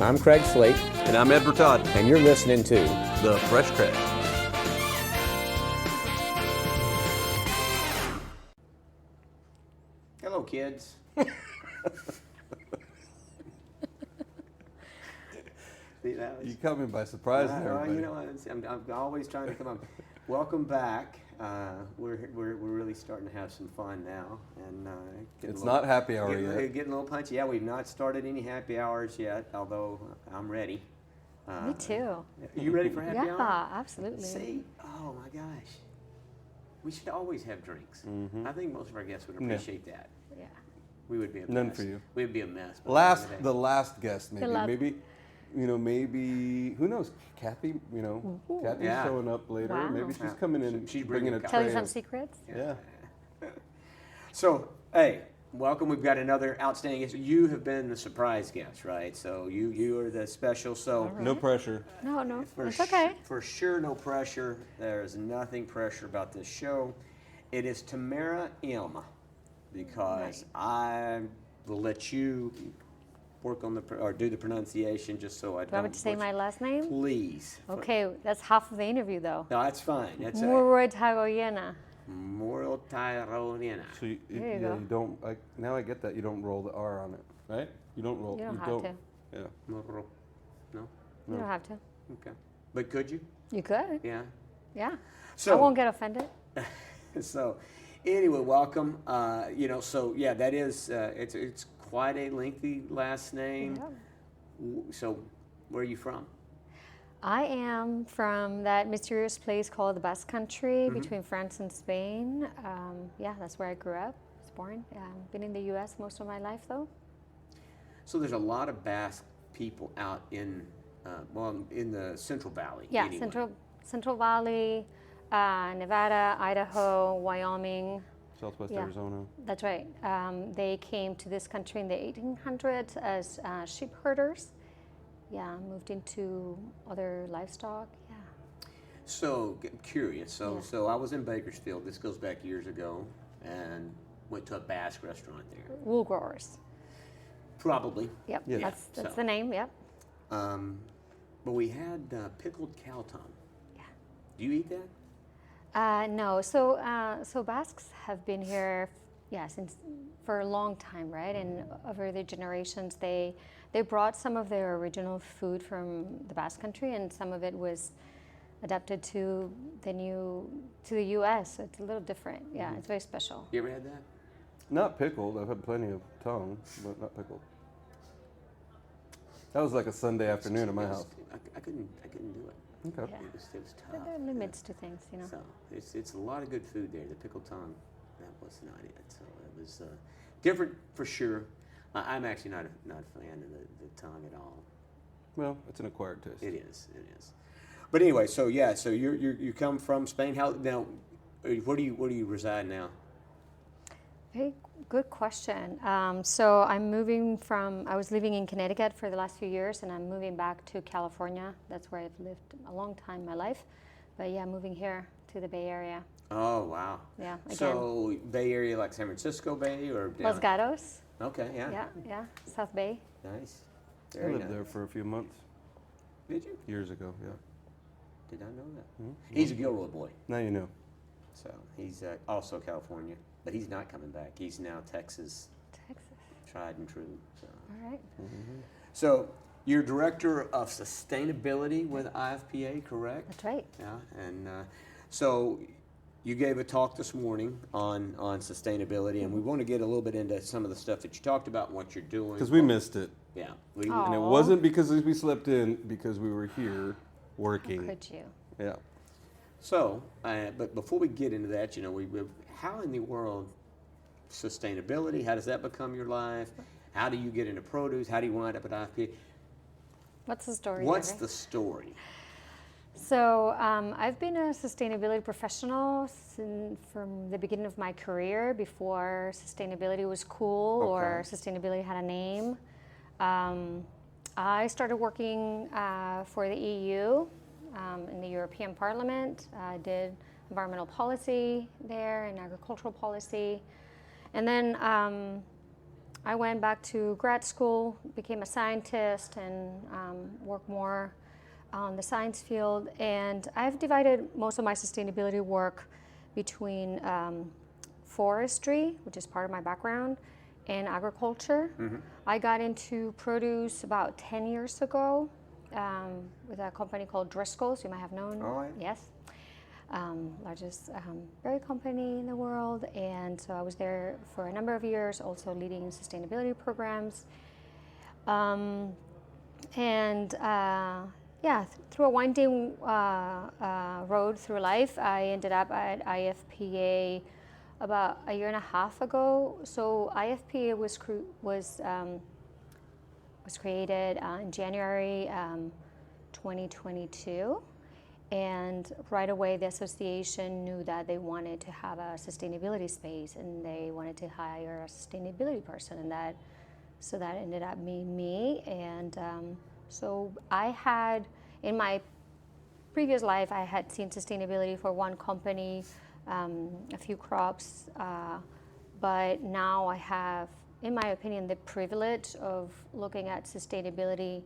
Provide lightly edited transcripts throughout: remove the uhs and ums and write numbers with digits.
I'm Craig Slate. And I'm Edward Todd. And you're listening to The Fresh Craig. Hello, kids. You caught me by surprise there. You know, I'm always trying to come up. Welcome back. We're really starting to have some fun now, and it's not happy hour yet. Getting a little punchy. Yeah, we've not started any happy hours yet. Although I'm ready. Me too. Are you ready for happy hour? Yeah, absolutely. See, oh my gosh, we should always have drinks. Mm-hmm. I think most of our guests would appreciate that. Yeah. We would be a mess. None for you. We'd be a mess. The last guest, maybe. Maybe, who knows? Kathy, Kathy's showing up later. Wow. Maybe she's coming in. She's bringing a Tell tray. you some secrets? Yeah. So, hey, welcome. We've got another outstanding guest. You have been the surprise guest, right? So you are the special. So All right. No pressure. No, it's okay. For sure, no pressure. There is nothing pressure about this show. It is Tamara M. Because I will let you work on or do the pronunciation just so I don't. Do you want me to say my last name? Please. Okay, that's half of the interview though. No, that's fine. That's Muruetagoiena. Muruetagoiena. So There you go. you don't. Now I get that you don't roll the R on it, right? You don't roll. You don't have to. Yeah. No. You don't have to. Okay. But could you? You could. Yeah. Yeah. So I won't get offended. So, anyway, welcome. That is it's quite a lengthy last name. Yeah. So, where are you from? I am from that mysterious place called the Basque Country between France and Spain. That's where I grew up. I was born. Been in the U.S. most of my life though. So there's a lot of Basque people out in the Central Valley. Yeah, anyway. Central Valley, Nevada, Idaho, Wyoming. Southwest Yeah. Arizona. That's right. They came to this country in the 1800s as sheep herders. Yeah, moved into other livestock. Yeah. So, curious. So I was in Bakersfield. This goes back years ago, and went to a Basque restaurant there. Wool growers. Probably. Yep. Yeah. That's the name. Yep. But we had pickled cow tongue. Yeah. Do you eat that? No. So Basques have been here, since for a long time, right? And over the generations, they brought some of their original food from the Basque Country, and some of it was adapted to the U.S. So it's a little different. Yeah, it's very special. You ever had that? Not pickled. I've had plenty of tongue, but not pickled. That was like a Sunday afternoon at my house. I couldn't do it. Okay. Yeah. It was tough. There are limits to things, So it's a lot of good food there. The pickled tongue, that was not it. So it was different for sure. I'm actually not a fan of the tongue at all. Well, it's an acquired taste. It is. But anyway, so you come from Spain. How now? Where do you reside now? Very good question. So I'm moving I was living in Connecticut for the last few years, and I'm moving back to California. That's where I've lived a long time in my life. But yeah, moving here to the Bay Area. Oh, wow. Yeah, again. So Bay Area, like San Francisco Bay or down? Los Gatos. Okay, yeah. Yeah, South Bay. Nice. I Very lived nice. there for a few months. Did you? Years ago, yeah. Did I know that? Mm-hmm. He's a Gilroy boy. Now you know. So he's also California, but he's not coming back. He's now Texas, tried and true. So. All right. Mm-hmm. So you're director of sustainability with IFPA, correct? That's right. Yeah, and so you gave a talk this morning on sustainability, and we want to get a little bit into some of the stuff that you talked about and what you're doing. Because we missed it. Yeah. And it wasn't because we slept in, because we were here working. How could you? Yeah. So, but before we get into that, how in the world sustainability? How does that become your life? How do you get into produce? How do you wind up at IFPA? What's the story? What's Jerry? the story? So I've been a sustainability professional from the beginning of my career, before sustainability was cool or sustainability had a name. I started working for the EU in the European Parliament. I did environmental policy there and agricultural policy. And then I went back to grad school, became a scientist, and worked more on the science field. And I've divided most of my sustainability work between forestry, which is part of my background, and agriculture. Mm-hmm. I got into produce about 10 years ago with a company called Driscoll's. You might have known. Oh, yeah. Yes. Largest berry company in the world. And so I was there for a number of years, also leading sustainability programs. Through a winding road through life, I ended up at IFPA about a year and a half ago. So IFPA was created in January 2022, and right away the association knew that they wanted to have a sustainability space, and they wanted to hire a sustainability person, and that ended up being me. And so I had, in my previous life, I had seen sustainability for one company, a few crops, but now I have, in my opinion, the privilege of looking at sustainability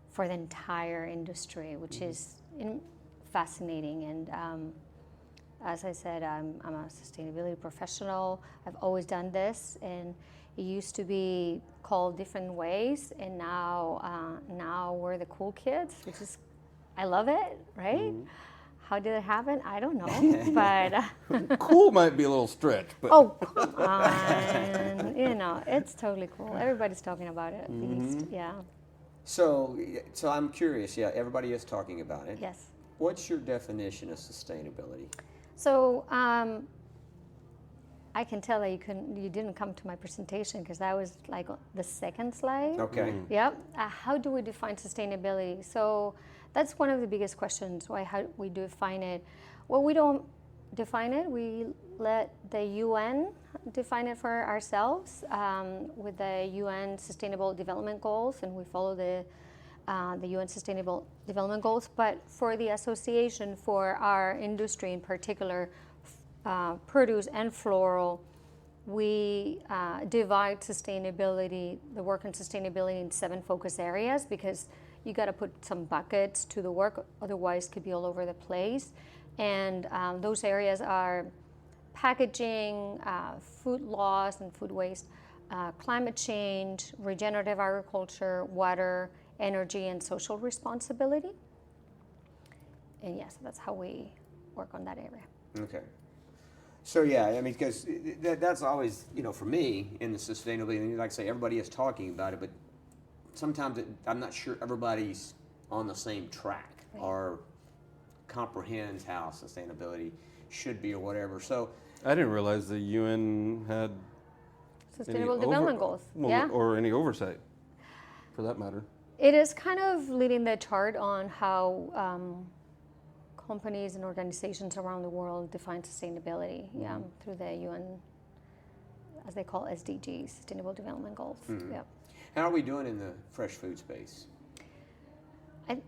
for the entire industry, which is fascinating. And as I said, I'm a sustainability professional. I've always done this, and it used to be called different ways, and now we're the cool kids, which is, I love it, right? How did it happen? I don't know, but Cool might be a little stretch, but oh, come on, it's totally cool. Everybody's talking about it, at least, yeah. So I'm curious. Yeah, everybody is talking about it. Yes. What's your definition of sustainability? So I can tell that you didn't come to my presentation because that was like the second slide. Okay. Yep. How do we define sustainability? So that's one of the biggest questions. How we define it? Well, we don't define it. We let the UN define it for ourselves with the UN Sustainable Development Goals, and we follow the UN Sustainable Development Goals. But for the association, for our industry in particular, produce and floral, we divide sustainability, the work on sustainability, in 7 focus areas, because you got to put some buckets to the work, otherwise it could be all over the place. And those areas are packaging, food loss and food waste, climate change, regenerative agriculture, water, energy, and social responsibility. And yes, that's how we work on that area. Okay. So yeah, I mean, because that's always, for me in the sustainability, like I say, everybody is talking about it, but sometimes I'm not sure everybody's on the same track or comprehends how sustainability should be or whatever. So I didn't realize the UN had Sustainable Development Goals, yeah. Or any oversight, for that matter. It is kind of leading the chart on how companies and organizations around the world define sustainability, through the UN, as they call SDGs, Sustainable Development Goals. Yeah. How are we doing in the fresh food space? I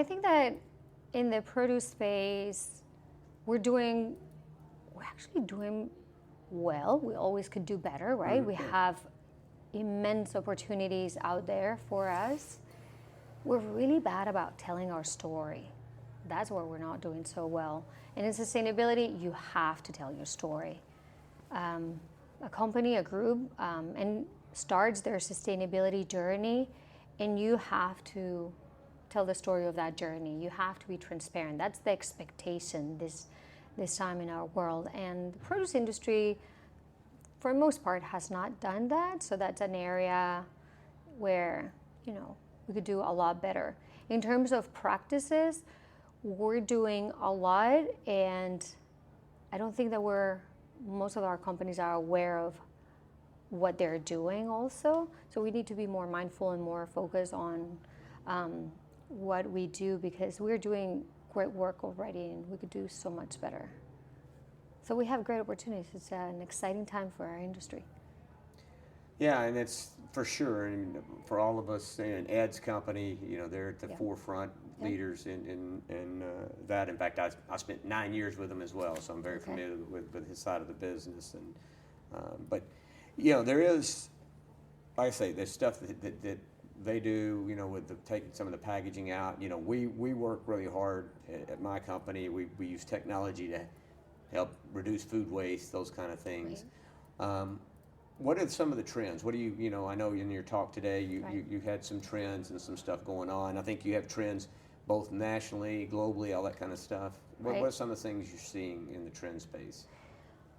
think that in the produce space, we're actually doing well. We always could do better, right? We have immense opportunities out there for us. We're really bad about telling our story. That's where we're not doing so well. And in sustainability, you have to tell your story. A company, a group, and starts their sustainability journey, and you have to tell the story of that journey. You have to be transparent. That's the expectation this time in our world. And the produce industry, for the most part, has not done that. So that's an area where, we could do a lot better. In terms of practices, we're doing a lot, and I don't think that most of our companies are aware of what they're doing also. So we need to be more mindful and more focused on what we do, because we're doing great work already and we could do so much better. So we have great opportunities. It's an exciting time for our industry. Yeah, and it's for sure, and for all of us in Ed's company, they're at the forefront leaders in that. In fact, I spent 9 years with him as well, so I'm very familiar with his side of the business. But there is, like I say, there's stuff that they do, with taking some of the packaging out. We work really hard at my company. We use technology to help reduce food waste, those kind of things. Right. What are some of the trends? What do you, I know in your talk today, you had some trends and some stuff going on. I think you have trends both nationally, globally, all that kind of stuff. What are some of the things you're seeing in the trend space?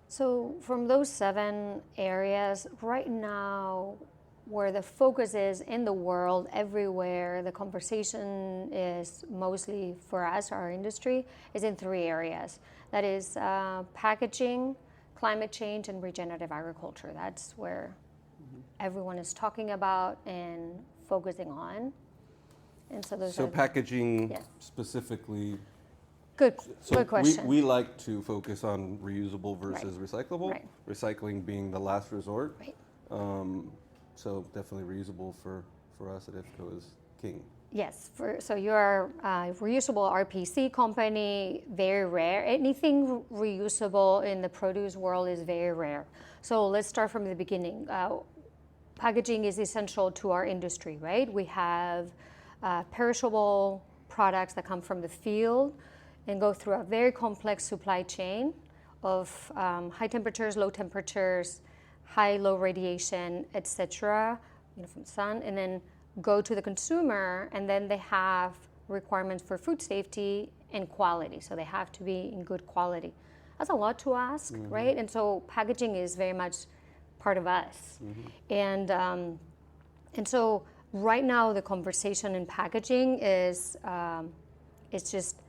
So from those 7 areas, right now, where the focus is in the world, everywhere, the conversation is mostly for us, our industry, is in 3 areas. That is packaging, climate change, and regenerative agriculture. That's where everyone is talking about and focusing on. And so those are packaging specifically. Good So question. we like to focus on reusable versus recyclable. Recycling being the last resort. Right. So definitely reusable for us at IFCO is king. Yes, so you're a reusable RPC company, very rare. Anything reusable in the produce world is very rare. So let's start from the beginning. Packaging is essential to our industry, right? We have perishable products that come from the field and go through a very complex supply chain of high temperatures, low temperatures, high-low radiation, etc., from sun, and then go to the consumer, and then they have requirements for food safety and quality. So they have to be in good quality. That's a lot to ask, right? And so packaging is very much part of us. And so right now the conversation in packaging is it's just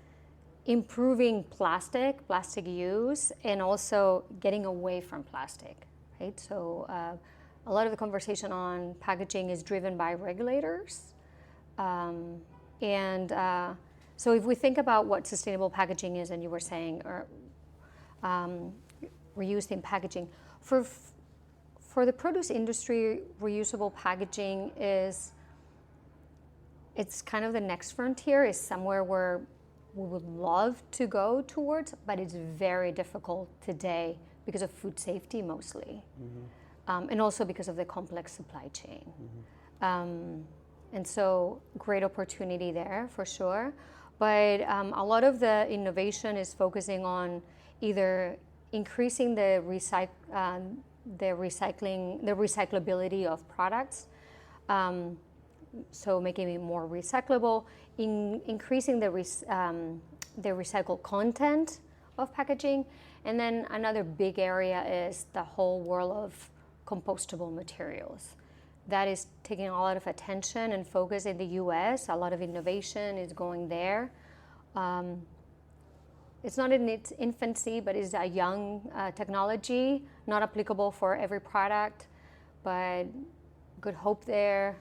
improving plastic use, and also getting away from plastic. Right? So a lot of the conversation on packaging is driven by regulators. So if we think about what sustainable packaging is, and you were saying, or reusing packaging, for the produce industry, reusable packaging it's kind of the next frontier, is somewhere where we would love to go towards, but it's very difficult today because of food safety mostly, and also because of the complex supply chain. And so great opportunity there for sure. But a lot of the innovation is focusing on either increasing the recyclability of products, so making it more recyclable, increasing the recycled content of packaging. And then another big area is the whole world of compostable materials. That is taking a lot of attention and focus in the US. A lot of innovation is going there. It's not in its infancy, but it's a young technology, not applicable for every product, but good hope there,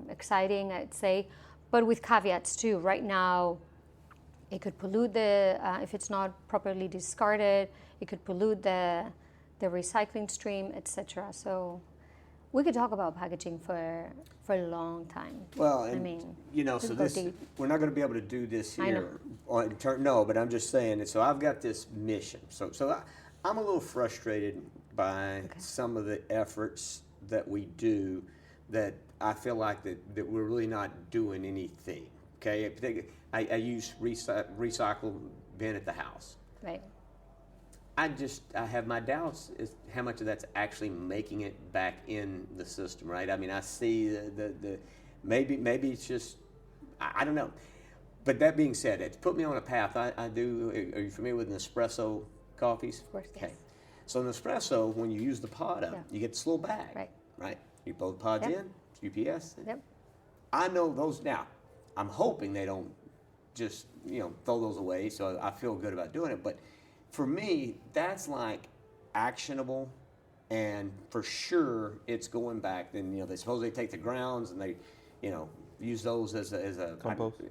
exciting, I'd say, but with caveats too. Right now, it could pollute if it's not properly discarded, it could pollute the recycling stream, etc. So we could talk about packaging for a long time. Well, and so we're not going to be able to do this here. No, but I'm just saying. So I've got this mission. So I'm a little frustrated by some of the efforts that we do, that I feel like that we're really not doing anything. Okay, I use recycle bin at the house. Right. I have my doubts as how much of that's actually making it back in the system, right? I mean, I see the maybe it's just, I don't know. But that being said, it's put me on a path. I do. Are you familiar with Nespresso coffees? Of course. Okay. Yes. So Nespresso, when you use the pod up, you get this little bag, right? You blow the pods in, UPS. Yep. I know those now. I'm hoping they don't just throw those away. So I feel good about doing it, but. For me, that's like actionable, and for sure it's going back. Then they suppose they take the grounds and they, use those as a compost.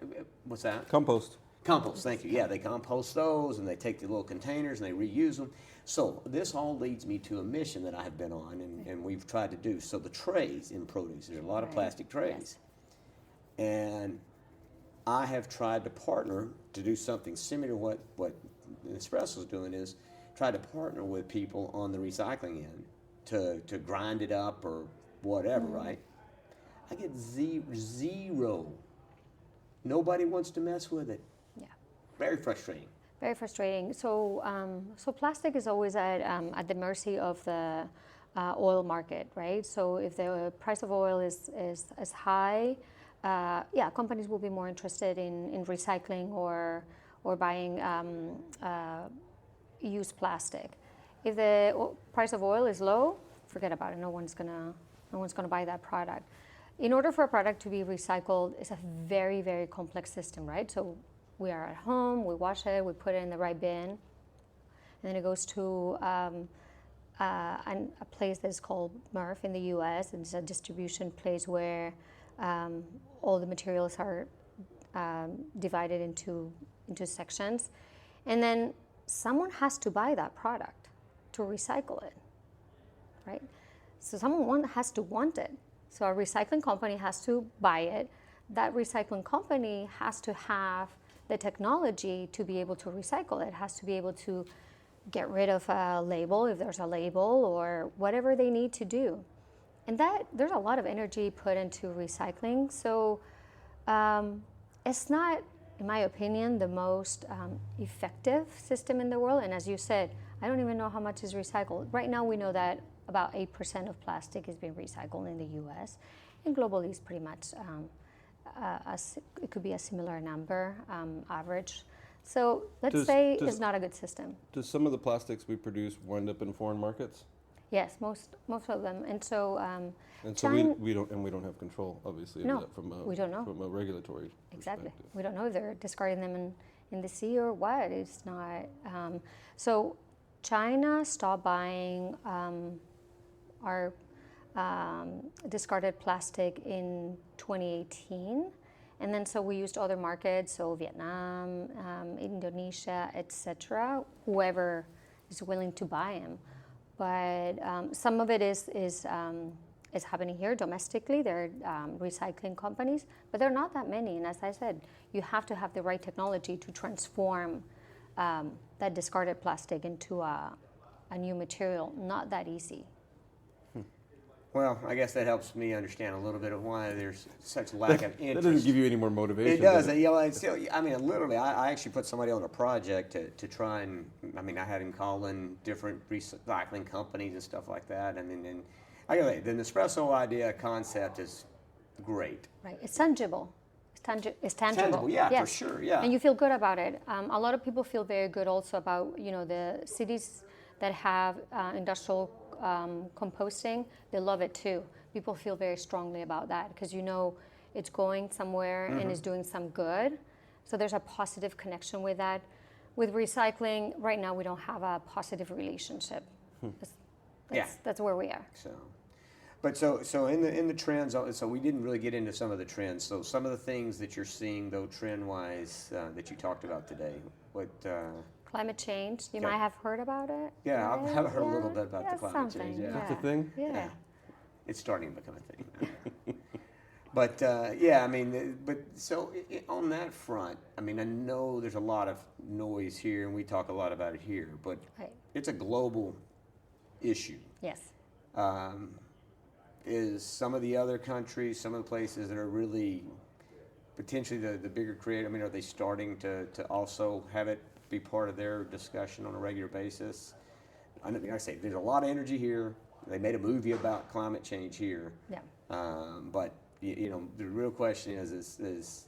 What's that? Compost. Compost. Thank you. Yeah, they compost those and they take the little containers and they reuse them. So this all leads me to a mission that I have been on and we've tried to do. So the trays in produce, there's a lot of plastic trays, and I have tried to partner to do something similar to what Nespresso's doing, is try to partner with people on the recycling end to grind it up or whatever, right? I get zero. Nobody wants to mess with it. Yeah. Very frustrating. Very frustrating. So, so plastic is always at the mercy of the oil market, right? So if the price of oil is high, companies will be more interested in recycling or buying used plastic. If the price of oil is low, forget about it. No one's gonna buy that product. In order for a product to be recycled, it's a very, very complex system, right? So we are at home, we wash it, we put it in the right bin, and then it goes to a place that's called MRF in the U.S. and it's a distribution place where all the materials are divided into sections, and then someone has to buy that product to recycle it, right? So someone has to want it. So a recycling company has to buy it. That recycling company has to have the technology to be able to recycle it. It has to be able to get rid of a label if there's a label or whatever they need to do. And that there's a lot of energy put into recycling. So it's not, in my opinion, the most effective system in the world. And as you said, I don't even know how much is recycled. Right now we know that about 8% of plastic is being recycled in the U.S. and globally is pretty much, it could be a similar number, average. So let's say it's not a good system. Does some of the plastics we produce wind up in foreign markets? Yes, most of them. And so we don't have control, obviously, no, of that from we don't know. From a regulatory Exactly. perspective. We don't know if they're discarding them in the sea or what. It's not. So China stopped buying our discarded plastic in 2018. And then so we used other markets, so Vietnam, Indonesia, etc., whoever is willing to buy them. But some of it is happening here domestically. There are recycling companies, but there are not that many. And as I said, you have to have the right technology to transform that discarded plastic into a new material. Not that easy. Well, I guess that helps me understand a little bit of why there's such lack of interest. That doesn't give you any more motivation. It does. You know, literally, I actually put somebody on a project to try and, I had him call in different recycling companies and stuff like that. And I gotta say, the Nespresso idea concept is great. Right. It's tangible. It's tangible. Yeah, yes. for sure. Yeah. And you feel good about it. A lot of people feel very good also about, the cities that have industrial composting. They love it too. People feel very strongly about that because it's going somewhere and is doing some good. So there's a positive connection with that. With recycling, right now we don't have a positive relationship. That's where we are. So in the trends, so we didn't really get into some of the trends. So some of the things that you're seeing though trend-wise that you talked about today, what? Climate change. You might have heard about it. Yeah, right? I've heard a little bit about the climate change. Yeah. That's a thing? Yeah. It's starting to become a thing. But on that front, I know there's a lot of noise here, and we talk a lot about it here, but it's a global issue. Yes. Is some of the other countries, some of the places that are really potentially the bigger creator, are they starting to also have it be part of their discussion on a regular basis? I say there's a lot of energy here. They made a movie about climate change here. Yeah. But the real question is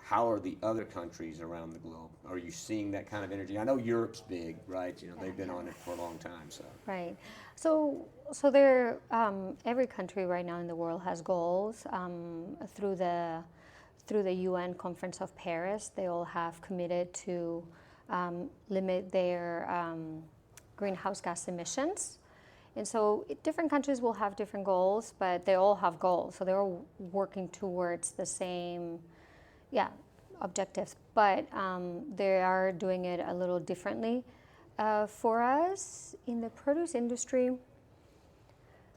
how are the other countries around the globe? Are you seeing that kind of energy? I know Europe's big, right? They've been on it for a long time. So. Right. So there, every country right now in the world has goals through the UN Conference of Paris. They all have committed to limit their greenhouse gas emissions. And so different countries will have different goals, but they all have goals. So they're all working towards the same, objectives. But they are doing it a little differently. For us in the produce industry,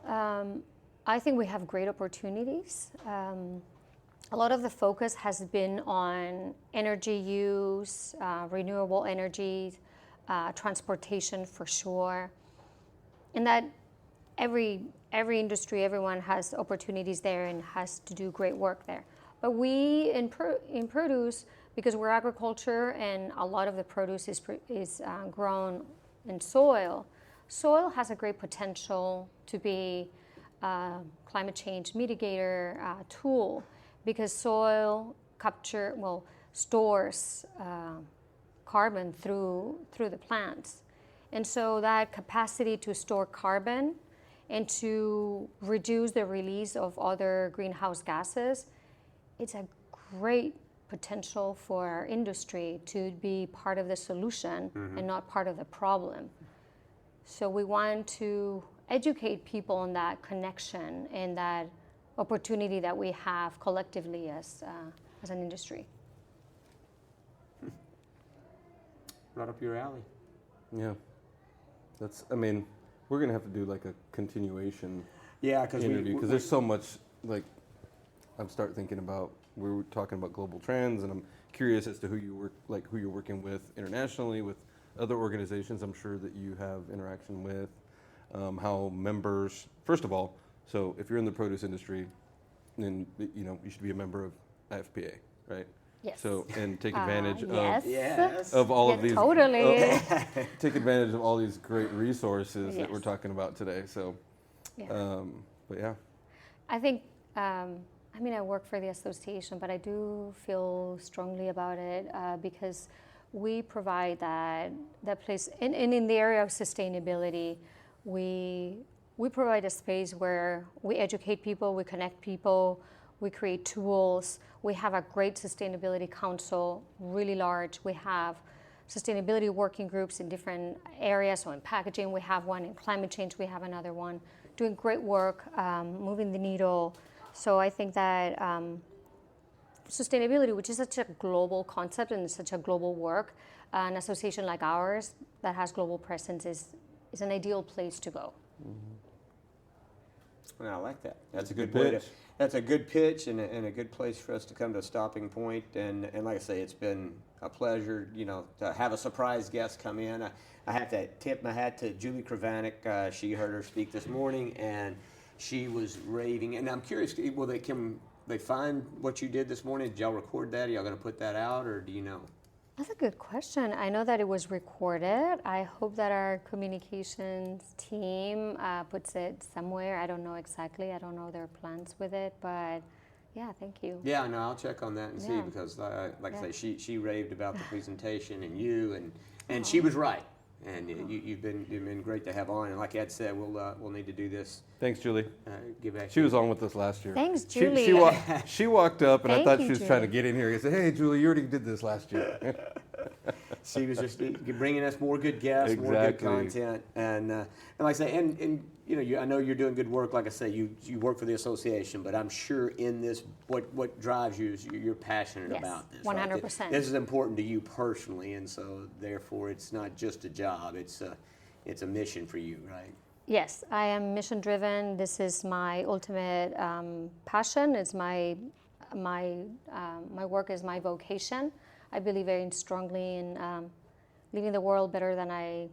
I think we have great opportunities. A lot of the focus has been on energy use, renewable energy, transportation for sure. And that every industry, everyone has opportunities there and has to do great work there. But we in produce, because we're agriculture and a lot of the produce is grown in soil. Soil has a great potential to be a climate change mitigator tool, because soil stores carbon through the plants. And so that capacity to store carbon and to reduce the release of other greenhouse gases, it's a great potential for our industry to be part of the solution and not part of the problem. So we want to educate people on that connection and that opportunity that we have collectively as an industry. Right up your alley. Yeah. We're going to have to do like a continuation interview, because there's so much, like, I'm start thinking about, we were talking about global trends, and I'm curious as to who you're working with internationally, with other organizations I'm sure that you have interaction with, how members, first of all, so if you're in the produce industry, then you should be a member of IFPA, right? Yes. So, and take advantage of all of these. Totally. Take advantage of all these great resources that we're talking about today. So, but yeah. I think, I work for the association, but I do feel strongly about it because we provide that place. And in the area of sustainability, we provide a space where we educate people, we connect people, we create tools. We have a great sustainability council, really large. We have sustainability working groups in different areas. So in packaging, we have one. In climate change, we have another one. Doing great work, moving the needle. So I think that sustainability, which is such a global concept and such a global work, an association like ours that has global presence is an ideal place to go. Well, I like that. That's a good pitch. That's a good pitch and a good place for us to come to a stopping point. And like I say, it's been a pleasure, to have a surprise guest come in. I have to tip my hat to Julie Kravanek. She heard her speak this morning, and she was raving. And I'm curious, can they find what you did this morning? Did y'all record that? Are y'all going to put that out, or do you know? That's a good question. I know that it was recorded. I hope that our communications team puts it somewhere. I don't know exactly. I don't know their plans with it, but yeah, thank you. Yeah, no, I'll check on that and see, because like I say, she raved about the presentation and you, and she was right. And you've been great to have on. And like Ed said, we'll need to do this. Thanks, Julie. Get back. She was on with us last year. Thanks, Julie. She walked up, and I thought she was Julie. trying to get in here. I said, "Hey, Julie, you already did this last year." She was just bringing us more good guests, more good content, and like I say, and I know you're doing good work. Like I say, you work for the association, but I'm sure in this, what drives you is you're passionate about this. 100%. Right? This is important to you personally, and so therefore it's not just a job; it's a mission for you, right? Yes, I am mission driven. This is my ultimate passion. It's my work is my vocation. I believe very strongly in leaving the world better than I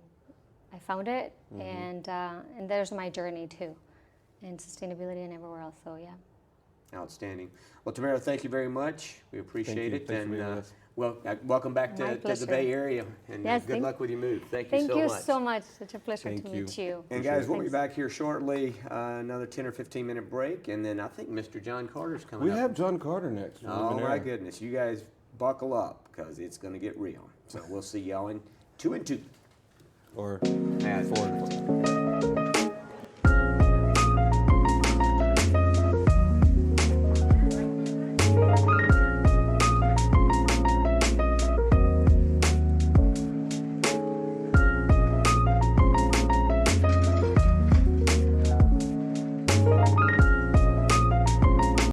found it, and there's my journey too, in sustainability and everywhere else. So yeah. Outstanding. Well, Tamara, thank you very much. We appreciate it, Thanks for being with us. Welcome back to the Bay Area, and good luck with your move. Thank you so much. Thank you so much. Such a pleasure to meet you. And guys, we'll be back here shortly. Another 10 or 15 minute break, and then I think Mr. John Carter's coming up. We have John Carter next. Oh my goodness, you guys buckle up, because it's going to get real. So we'll see y'all in 2 and 2. Or as 4 and 4.